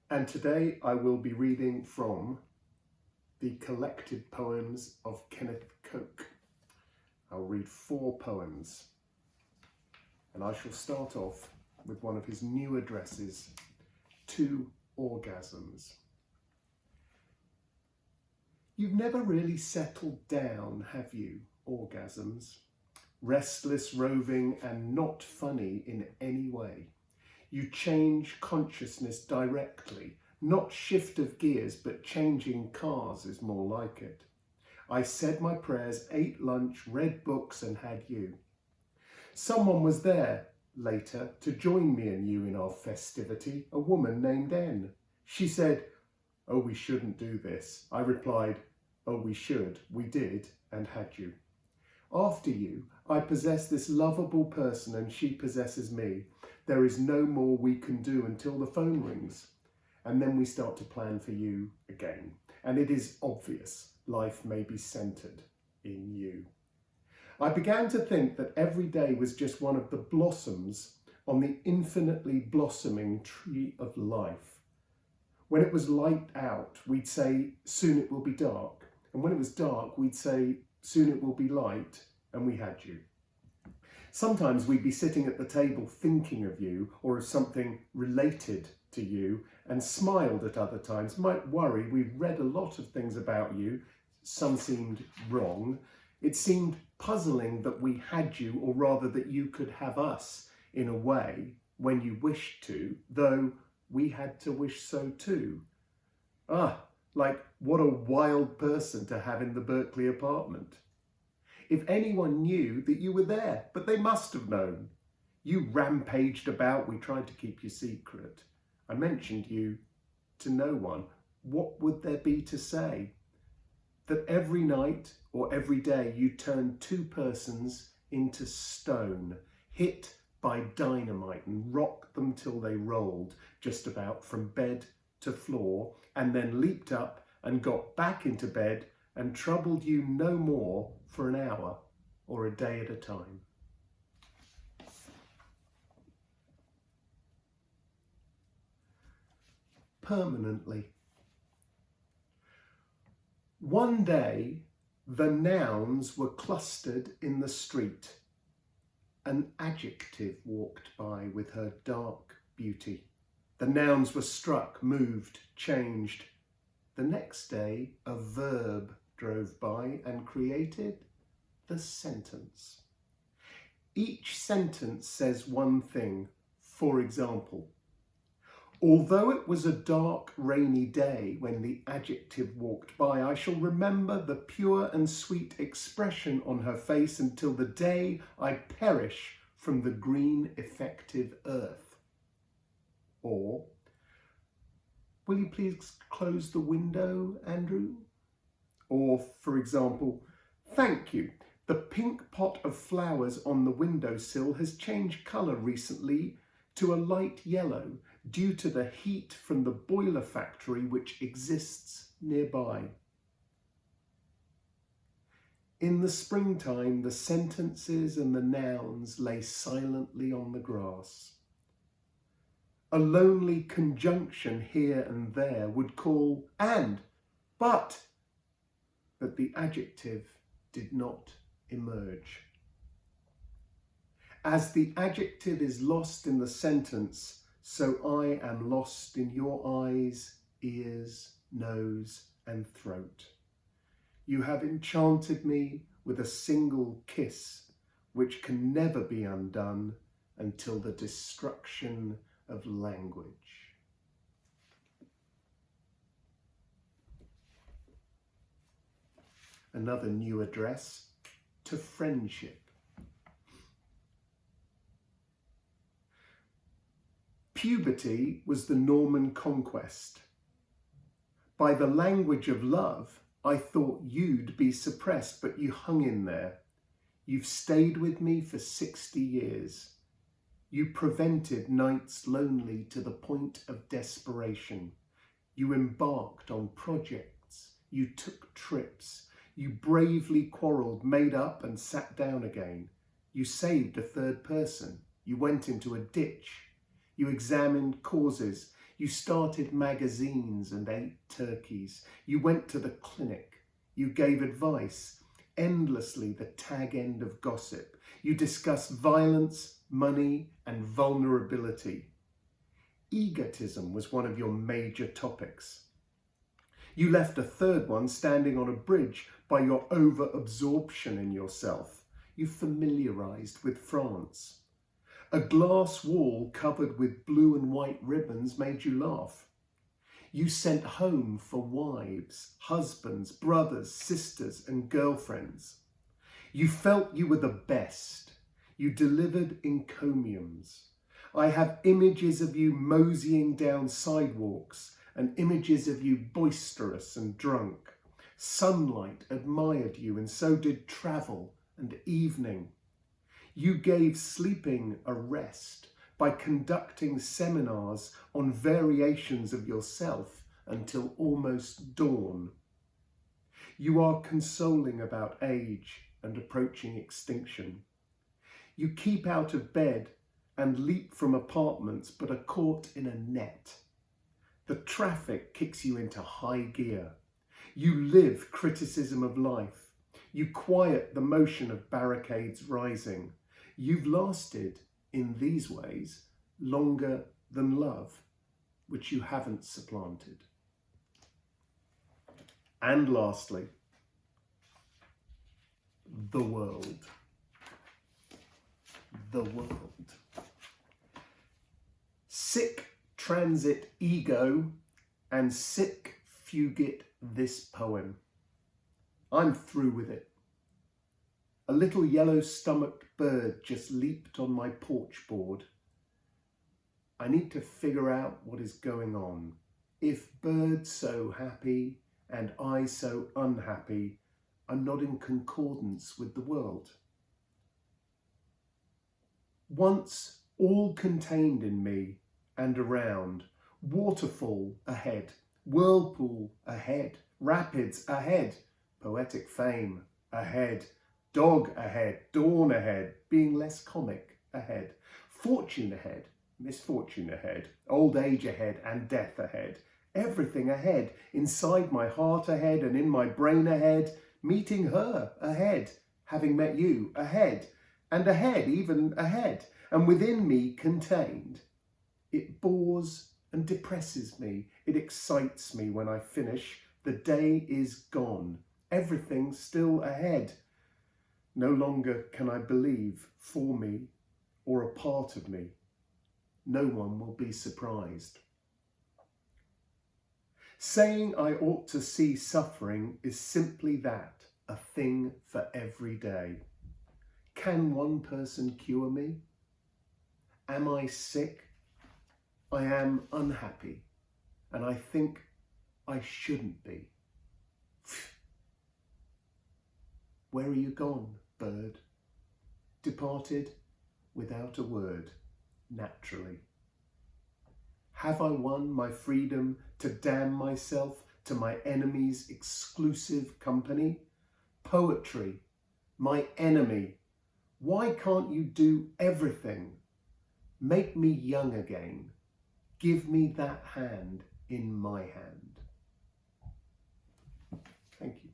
And today I will be reading from the collected poems of Kenneth KOCH. I'll read 4 poems, and I shall start off with one of his new addresses to Orgasms. You've never really settled down, have you, Orgasms? Restless, roving, and not funny in any way. You change consciousness directly, not shift of gears, but changing cars is more like it. I said my prayers, ate lunch, read books, and had you. Someone was there later to join me and you in our festivity, a woman named N. She said, "Oh, we shouldn't do this." I replied, "Oh, we should. We did, and had you." After you, I possess this lovable person and she possesses me. There is no more we can do until the phone rings. And then we start to plan for you again. And it is obvious life may be centered in you. I began to think that every day was just one of the blossoms on the infinitely blossoming tree of life. When it was light out, we'd say, "Soon it will be dark." And when it was dark, we'd say, "Soon it will be light," and we had you. Sometimes we'd be sitting at the table thinking of you or of something related to you and smiled at other times. Might worry, we've read a lot of things about you. Some seemed wrong. It seemed puzzling that we had you, or rather that you could have us in a way when you wished to, though we had to wish so too. Like what a wild person to have in the Berkeley apartment. If anyone knew that you were there, but they must have known. You rampaged about, we tried to keep you secret. I mentioned you to no one. What would there be to say? That every night or every day you turned 2 persons into stone, hit by dynamite and rocked them till they rolled just about from bed to floor, and then leaped up and got back into bed and troubled you no more for an hour or a day at a time. Permanently. One day, the nouns were clustered in the street. An adjective walked by with her dark beauty. The nouns were struck, moved, changed. The next day, a verb drove by and created the sentence. Each sentence says one thing. For example, although it was a dark, rainy day when the adjective walked by, I shall remember the pure and sweet expression on her face until the day I perish from the green, effective earth. Or, will you please close the window, Andrew? Or, for example, thank you. The pink pot of flowers on the windowsill has changed colour recently to a light yellow due to the heat from the boiler factory which exists nearby. In the springtime, the sentences and the nouns lay silently on the grass. A lonely conjunction here and there would call and, but the adjective did not emerge. As the adjective is lost in the sentence, so I am lost in your eyes, ears, nose, and throat. You have enchanted me with a single kiss, which can never be undone until the destruction of language. Another new address to friendship. Puberty was the Norman conquest. By the language of love, I thought you'd be suppressed, but you hung in there. You've stayed with me for 60 years. You prevented nights lonely to the point of desperation. You embarked on projects. You took trips. You bravely quarrelled, made up and sat down again. You saved a third person. You went into a ditch. You examined causes. You started magazines and ate turkeys. You went to the clinic. You gave advice, endlessly the tag end of gossip. You discussed violence, money, and vulnerability. Egotism was one of your major topics. You left a third one standing on a bridge by your over-absorption in yourself. You familiarised with France. A glass wall covered with blue and white ribbons made you laugh. You sent home for wives, husbands, brothers, sisters, and girlfriends. You felt you were the best. You delivered encomiums. I have images of you moseying down sidewalks and images of you boisterous and drunk. Sunlight admired you, and so did travel and evening. You gave sleeping a rest by conducting seminars on variations of yourself until almost dawn. You are consoling about age and approaching extinction. You keep out of bed and leap from apartments but are caught in a net. The traffic kicks you into high gear. You live criticism of life. You quiet the motion of barricades rising. You've lasted, in these ways, longer than love, which you haven't supplanted. And lastly, the world. The world. Sic transit ego and sic fugit this poem. I'm through with it. A little yellow-stomached bird just leaped on my porch board. I need to figure out what is going on. If birds so happy and I so unhappy, I'm not in concordance with the world. Once all contained in me and around, waterfall ahead, whirlpool ahead, rapids ahead, poetic fame ahead, dog ahead, dawn ahead, being less comic ahead, fortune ahead, misfortune ahead, old age ahead and death ahead, everything ahead, inside my heart ahead and in my brain ahead, meeting her ahead, having met you ahead, and ahead, even ahead, and within me contained. It bores and depresses me. It excites me when I finish. The day is gone. Everything's still ahead. No longer can I believe for me or a part of me. No one will be surprised. Saying I ought to see suffering is simply that, a thing for every day. Can one person cure me? Am I sick? I am unhappy, and I think I shouldn't be. Where are you gone, bird? Departed without a word, naturally. Have I won my freedom to damn myself to my enemy's exclusive company? Poetry, my enemy. Why can't you do everything? Make me young again. Give me that hand in my hand. Thank you.